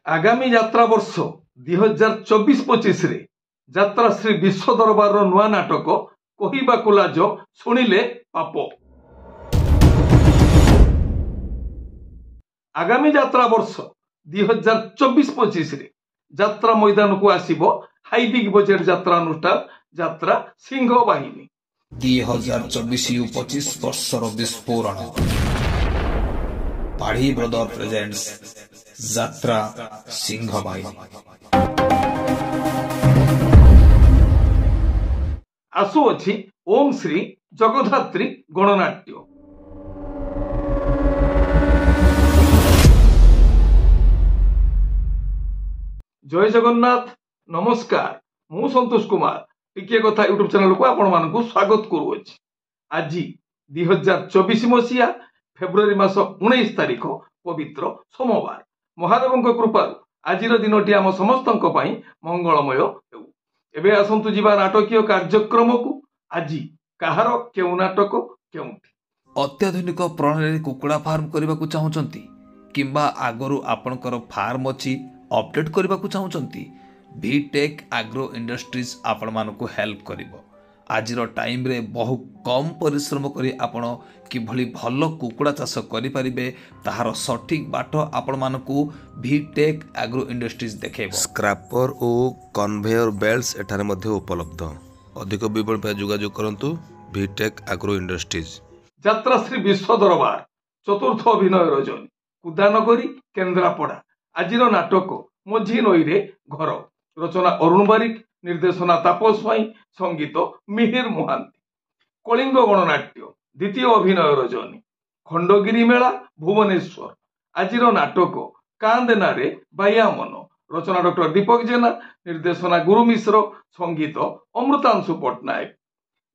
आगामी यात्रा वर्ष 2024-25 रे यात्रा श्री विश्व दरबार नुआ नाटक कहिबाकु लाज शुणिले पाप। आगामी यात्रा वर्ष 2024-25 रे यात्रा मैदान को आसिबो हाई बिग बजेट यात्रा अनुष्ठान यात्रा सिंह बाहिनी 2024-25 वर्षर विस्फोरण पाढ़ी ब्रदर प्रेजेंट्स यात्रा सिंह बाहिनी। आसु अछि ओम श्री जगधात्री गणनाट्य। जय जगन्नाथ नमस्कार मु संतोष कुमार टिके कथा यूट्यूब चैनल को आपण मानकु स्वागत करूछि। आज 2024 मसिया फेब्रुआरी मास 19 तारिख पवित्र सोमवार महादेवଙ୍କ कृपाରୁ आजिर दिनटी आम समस्तଙ୍କ ପାଇଁ मंगलमय हेउ। एबे आसंतु जीवा नाटकीय कार्यक्रम को आज काहार केउ नाटक केउठी। अत्याधुनिक प्रणाली कुकुड़ा फार्म करने को चाहूँगी किंबा आगरू आपणकर फार्म अच्छी अपडेट करने को चाहूँगी भिटेक एग्रो इंडस्ट्रीज आपण मानक हेल्प करिवो। आजिर टाइम रे बहु कम परिश्रम करी आपण किभली भल कुकुड़ा चाष करि परिबे ताहार सठिक बाट आपण मानकु भिटेक एग्रो इंडस्ट्रीज देखेबो। स्क्रैपर और कन्वेयर बेल्ट्स एठारे मध्ये उपलब्ध। अधिक विवरण पर जोगाजोग करंतु भिटेक एग्रो इंडस्ट्रीज। यात्रा श्री विश्व दरबार चतुर्थ अभिनय रजनी कुदानगरी केन्द्रापड़ा। आजिर नाटक मझी नई रे घर रचना अरुण बारिक निर्देशना तापस भाई संगीत मिहिर महांती। कलिंग गणनाट्य द्वितीय अभिनय रजनी खंडगिरी मेला भुवनेश्वर। आजिर नाटक कांदेना रे बाया मन रचना डॉक्टर दीपक जेना निर्देशना गुरु मिश्र संगीत अमृतांशु पट्टनायक।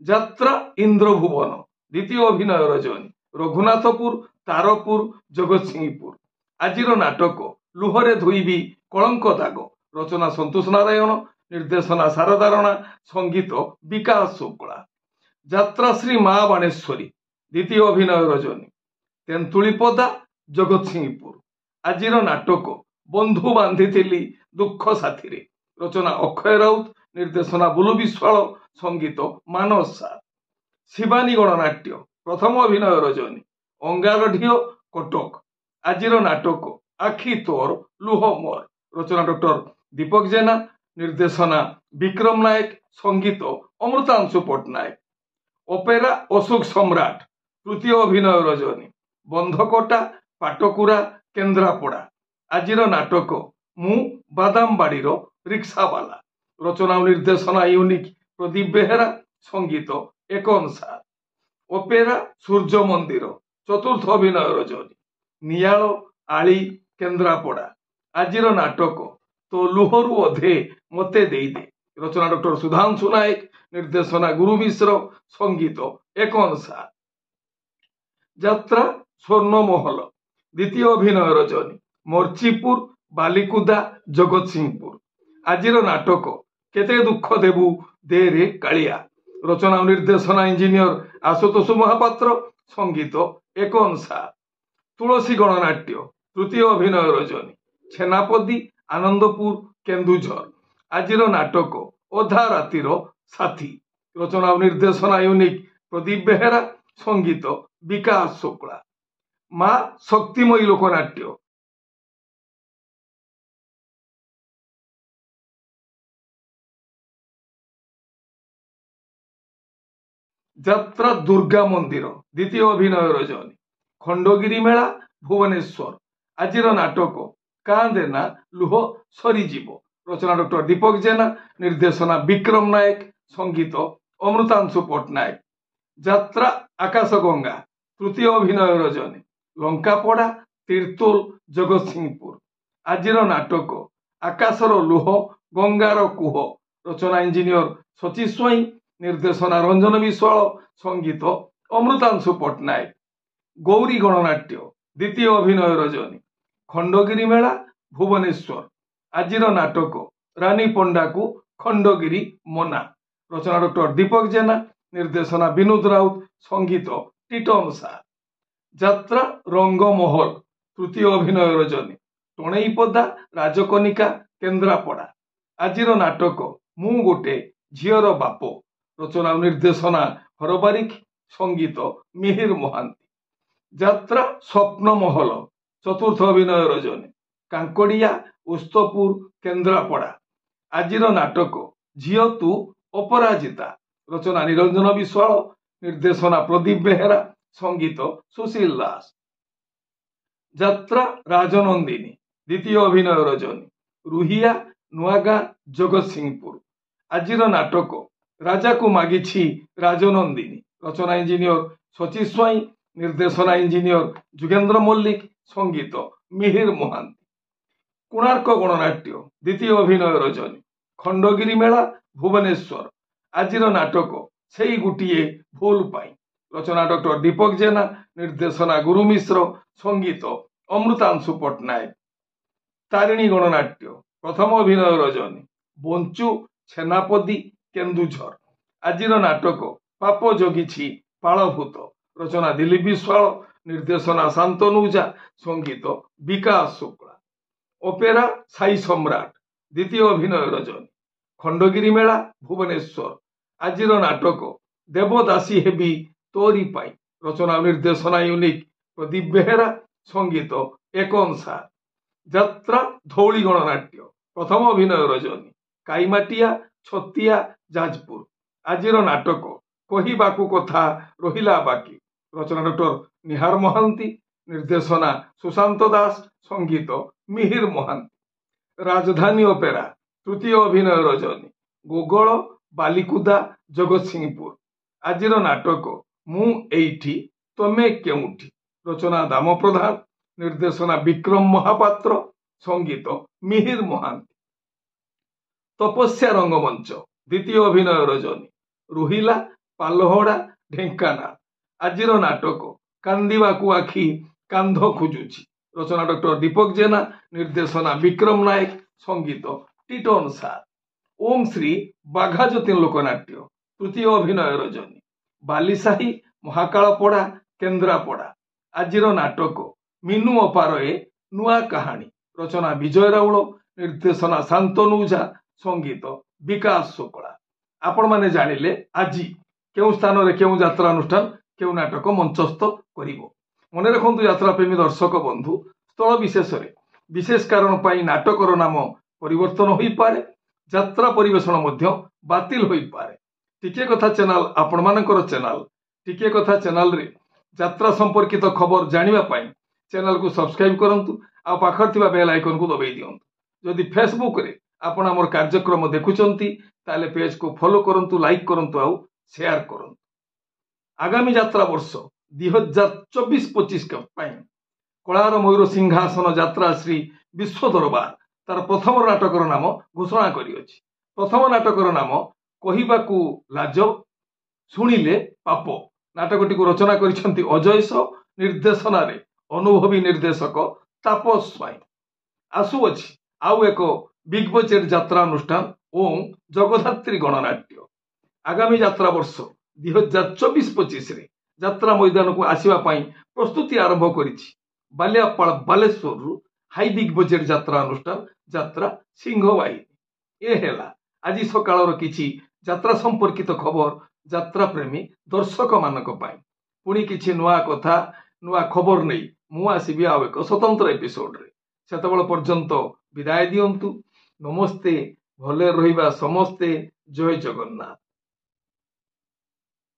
यात्रा इंद्रभुवन द्वितीय अभिनय रजनी रघुनाथपुर तारपुर जगतसिंहपुर। आजिर नाटक लुहरे धोइबी कलंक दाग रचना संतोष नारायण निर्देशना शारदा राणा संगीत विकास शुक्ला। यात्रा श्री माँ बाणेश्वरी द्वितीय अभिनय रजनी तेंतुलीपदा जगतसिंहपुर। आजिर नाटक बंधु बांधिथिली दुख साथी रचना अक्षय राउत निर्देशना बुलु विश्वाल संगीत मानस सार। शिवानी गणनाट्य प्रथम अभिनय रजनी अंगारढियो कटक। आजिर नाटक आखि तोर लुह मोर रचना डॉक्टर दीपक जेना निर्देशना विक्रम नायक संगीत अमृतांशु पट्टनायक। ओपेरा अशोक सम्राट तृतीय अभिनय रजनी बंधकोटा पाटकुरा केन्द्रापड़ा। आजिर नाटक मु बादामबाड़ीर रिक्सावाला रचना निर्देशना यूनिक प्रदीप बेहेरा संगीत एकन सार। ओपेरा सूर्य मंदिर चतुर्थ अभिनय रजनी नियाल आली केन्द्रापड़ा। आजिर नाटक तो लुहरु अधे मते देई दे रचना डॉक्टर सुधांशु नायक निर्देशना गुरु मिश्र संगीत एकन सार। यात्रा स्वर्णमहल द्वितीय अभिनय रजनी मर्चीपुर बालिकुदा जगतसिंहपुर। आजिर नाटक केते दुख देबु दे रे कालिया रचना निर्देशना इंजीनियर आशुतोष महापात्र संगीत एकन सार। तुलसी गणनाट्य तृतीय अभिनय रजनी छेनापदी आनंदपुर केन्दुझर। आजिर नाटक अधा रातिर साथी रचना निर्देशना यूनिक प्रदीप बेहेरा संगीत विकास शुक्ला। माँ शक्तिमयी लोकनाट्य यात्रा दुर्गा मंदिर द्वितीय अभिनय रजनी खंडगिरी मेला भुवनेश्वर। आजिर नाटक कांदेना लुह सरीजीव रचना डॉक्टर दीपक जेना निर्देशना विक्रम नायक संगीत अमृतांशु पट्टनायक। यात्रा आकाशगंगा तृतीय अभिनय रजनी लंकापड़ा तीर्तोल जगतसिंहपुर। आजिर नाटक आकाशर लुह गंगार कुह रचना इंजीनियर सची स्वाई निर्देशना रंजन विश्वाल संगीत अमृतांशु पट्टनायक। गौरी गणनाट्य द्वितीय अभिनय रजनी खंडगिरी मेला भुवनेश्वर। आजिर नाटक रानी पंडा को खंडगिरी मना रचना डॉक्टर दीपक जेना निर्देशना विनोद राउत संगीत टीटन सार। यात्रा रंगमहल तृतीय अभिनय रजनी ଟଣେଇପଦା ରାଜକନିକା କେନ୍ଦ୍ରାପଡ଼ା। ଆଜିର ନାଟକ ମୁଁ ଗୋଟେ ଝିଅର ବାପ। ରଚନା ଓ ନିର୍ଦ୍ଦେଶନା ହର ବାରିକ, ସଙ୍ଗୀତ ମିହିର ମହାନ୍ତି। ଯାତ୍ରା ସ୍ୱପ୍ନମହଲ। ଚତୁର୍ଥ ଅଭିନୟ ରଜନୀ, କାଙ୍କଡ଼ିଆ ଉସ୍ତପୁର କେନ୍ଦ୍ରାପଡ଼ା। ଆଜିର ନାଟକ ଝିଅ ତୁ ଅପରାଜିତା। ରଚନା ନିରଞ୍ଜନ ବିଶ୍ୱାଳ, ନିର୍ଦ୍ଦେଶନା ପ୍ରଦୀପ ବେହେରା, ସଙ୍ଗୀତ ସୁଶୀଲ ଦାସ। ଯାତ୍ରା ରାଜନନ୍ଦିନୀ। ଦ୍ୱିତୀୟ ଅଭିନୟ ରଜନୀ, ରୁହିଆ ନୂଆଗାଁ ଜଗତସିଂହପୁର। ଆଜିର ନାଟକ ରାଜାକୁ ମାଗିଛି ରାଜନନ୍ଦିନୀ। ରଚନା ଇଞ୍ଜିନିୟର ଶଚୀ ସ୍ୱାଇଁ, ନିର୍ଦ୍ଦେଶନା ଇଞ୍ଜିନିୟର ଯୁଗେନ୍ଦ୍ର ମଲ୍ଲିକ, ସଙ୍ଗୀତ ମିହିର ମହାନ୍ତି। କୋଣାର୍କ ଗଣନାଟ୍ୟ। ଦ୍ୱିତୀୟ ଅଭିନୟ ରଜନୀ, ଖଣ୍ଡଗିରି ମେଳା ଭୁବନେଶ୍ୱର। ଆଜିର ନାଟକ ସେଇ ଗୋଟିଏ ଭୁଲ ପାଇଁ। ରଚନା ଡକ୍ଟର ଦୀପକ ଜେନା, ନିର୍ଦ୍ଦେଶନା ଗୁରୁ ମିଶ୍ର, ସଙ୍ଗୀତ ଅମୃତାଂଶୁ ପଟ୍ଟନାୟକ। ତାରିଣୀ ଗଣନାଟ୍ୟ। ପ୍ରଥମ ଅଭିନୟ ରଜନୀ, ବଞ୍ଚୁ ଛେନାପଦୀ କେନ୍ଦୁଝର। ଆଜିର ନାଟକ ପାପ ଜଗିଛି ପାଳଭୂତ। ରଚନା ଦିଲ୍ଲୀପ ବିଶ୍ୱାଳ, ନିର୍ଦ୍ଦେଶନା ଶାନ୍ତନୁ ଓଝା, ସଙ୍ଗୀତ ବିକାଶ ଶୁକ୍ଳା। ଅପେରା ସାଇ ସମ୍ରାଟ। ଦ୍ୱିତୀୟ ଅଭିନୟ ରଜନୀ, ଖଣ୍ଡଗିରି ମେଳା ଭୁବନେଶ୍ୱର। ଆଜିର ନାଟକ ଦେବଦାସୀ ହେବି ତୋରି ପାଇଁ। ରଚନା ଓ ନିର୍ଦ୍ଦେଶନା ୟୁନିକ୍ ପ୍ରଦୀପ ବେହେରା, ସଙ୍ଗୀତ ଏକନସା। ଯାତ୍ରା ଧଉଳି ଗଣନାଟ୍ୟ। ପ୍ରଥମ ଅଭିନୟ ରଜନୀ, କାଇମାଟିଆ ଛତିଆ ଯାଜପୁର। ଆଜିର ନାଟକ କହିବାକୁ କଥା ରହିଲା ବାକି। ରଚନା ଡକ୍ଟର ନିହାର ମହାନ୍ତି, ନିର୍ଦ୍ଦେଶନା ସୁଶାନ୍ତ ଦାସ, ସଙ୍ଗୀତ ମିହିର ମହାନ୍ତି। ରାଜଧାନୀ ଅପେରା। ତୃତୀୟ ଅଭିନୟ ରଜନୀ, ଗୋଗଳ ବାଲିକୁଦା ଜଗତସିଂହପୁର। ଆଜିର ନାଟକ ମୁଁ ଏଇଠି ତମେ କେଉଁଠି। ରଚନା ଦାମ ପ୍ରଧାନ, ନିର୍ଦ୍ଦେଶନା ବିକ୍ରମ ମହାପାତ୍ର, ସଙ୍ଗୀତ ମିହିର ମହାନ୍ତି। ତପସ୍ୟା ରଙ୍ଗମଞ୍ଚ। ଦ୍ୱିତୀୟ ଅଭିନୟ ରଜନୀ, ରୋହିଲା ପାଲହଡ଼ା ଢେଙ୍କାନାଳ। ଆଜିର ନାଟକ କାନ୍ଦିବାକୁ ଆଖି କାନ୍ଧ ଖୋଜୁଛି। ରଚନା ଡକ୍ଟର ଦୀପକ ଜେନା, ନିର୍ଦ୍ଦେଶନା ବିକ୍ରମ ନାୟକ, ସଙ୍ଗୀତ ଟିଟନ ସାର। ଓମ୍ ଶ୍ରୀ ବାଘାଯତୀନ ଲୋକନାଟ୍ୟ। ତୃତୀୟ ଅଭିନୟ ରଜନୀ, ବାଲିସାହି ମହାକାଳପଡ଼ା କେନ୍ଦ୍ରାପଡ଼ା। ଆଜିର ନାଟକ ମିନୁ ଅପାରେ ନୂଆ କାହାଣୀ। ରଚନା ବିଜୟ ରାଉଳ, ନିର୍ଦ୍ଦେଶନା ଶାନ୍ତନୁ ଓଝା, ସଙ୍ଗୀତ ବିକାଶ ଶୁକ୍ଳା। ଆପଣମାନେ ଜାଣିଲେ ଆଜି କେଉଁ ସ୍ଥାନରେ କେଉଁ ଯାତ୍ରାନୁଷ୍ଠାନ କେଉଁ ନାଟକ ମଞ୍ଚସ୍ଥ କରିବ। ମନେ ରଖନ୍ତୁ ଯାତ୍ରାପ୍ରେମୀ ଦର୍ଶକ ବନ୍ଧୁ, ସ୍ଥଳ ବିଶେଷରେ ବିଶେଷ କାରଣ ପାଇଁ ନାଟକର ନାମ ପରିବର୍ତ୍ତନ ହୋଇପାରେ, ଯାତ୍ରା ପରିବେଷଣ ମଧ୍ୟ ବାତିଲ ହୋଇପାରେ। ଟିକିଏ କଥା ଚ୍ୟାନେଲ ଆପଣମାନଙ୍କର ଚ୍ୟାନେଲ। ଟିକିଏ କଥା ଚ୍ୟାନେଲରେ ଯାତ୍ରା ସମ୍ପର୍କିତ ଖବର ଜାଣିବା ପାଇଁ ଚ୍ୟାନେଲକୁ ସବସ୍କ୍ରାଇବ କରନ୍ତୁ, ଆଉ ପାଖରେ ଥିବା ବେଲ୍ ଆଇକନକୁ ଦବାଇ ଦିଅନ୍ତୁ। ଯଦି ଫେସବୁକରେ ଆପଣ ଆମର କାର୍ଯ୍ୟକ୍ରମ ଦେଖୁଛନ୍ତି ତାହେଲେ ପେଜକୁ ଫଲୋ କରନ୍ତୁ, ଲାଇକ୍ କରନ୍ତୁ ଆଉ ସେୟାର କରନ୍ତୁ। ଆଗାମୀ ଯାତ୍ରା ବର୍ଷ 2024-25 ପାଇଁ କଳାର ମୟୂର ସିଂହାସନ ଯାତ୍ରା ଶ୍ରୀ ବିଶ୍ୱ ଦରବାର ତାର ପ୍ରଥମ ନାଟକର ନାମ ଘୋଷଣା କରିଅଛି। ପ୍ରଥମ ନାଟକର ନାମ କହିବାକୁ ଲାଜ, ଶୁଣିଲେ ପାପ। ନାଟକଟିକୁ ରଚନା କରିଛନ୍ତି ଅଜୟ ସ, ନିର୍ଦ୍ଦେଶନାରେ ଅନୁଭବୀ ନିର୍ଦ୍ଦେଶକ ତାପସ ସ୍ୱାଇଁ। ଆସୁଅଛି ଆଉ ଏକ ବିଗ ବଜେଟ ଯାତ୍ରାନୁଷ୍ଠାନ ଓଂ ଜଗଧାତ୍ରୀ ଗଣନାଟ୍ୟ। ଆଗାମୀ ଯାତ୍ରା ବର୍ଷ 2024-25ରେ ଯାତ୍ରା ମଇଦାନକୁ ଆସିବା ପାଇଁ ପ୍ରସ୍ତୁତି ଆରମ୍ଭ କରିଛି ବାଲିଆପାଳ ବାଲେଶ୍ୱରରୁ ହାଇ ବିଗ ବଜେଟ ଯାତ୍ରାନୁଷ୍ଠାନ ଯାତ୍ରା ସିଂହବାହିନୀ। ଏ ହେଲା ଆଜି ସକାଳର କିଛି ଯାତ୍ରା ସମ୍ପର୍କିତ ଖବର ଯାତ୍ରା ପ୍ରେମୀ ଦର୍ଶକ ମାନଙ୍କ ପାଇଁ। ପୁଣି କିଛି ନୂଆ କଥା ନୂଆ ଖବର ନେଇ ମୁଁ ଆସିବି ଆଉ ଏକ ସ୍ୱତନ୍ତ୍ର ଏପିସୋଡରେ। ସେତେବେଳେ ପର୍ଯ୍ୟନ୍ତ ବିଦାୟ ଦିଅନ୍ତୁ। ନମସ୍ତେ, ଭଲରେ ରହିବା ସମସ୍ତେ। ଜୟ ଜଗନ୍ନାଥ।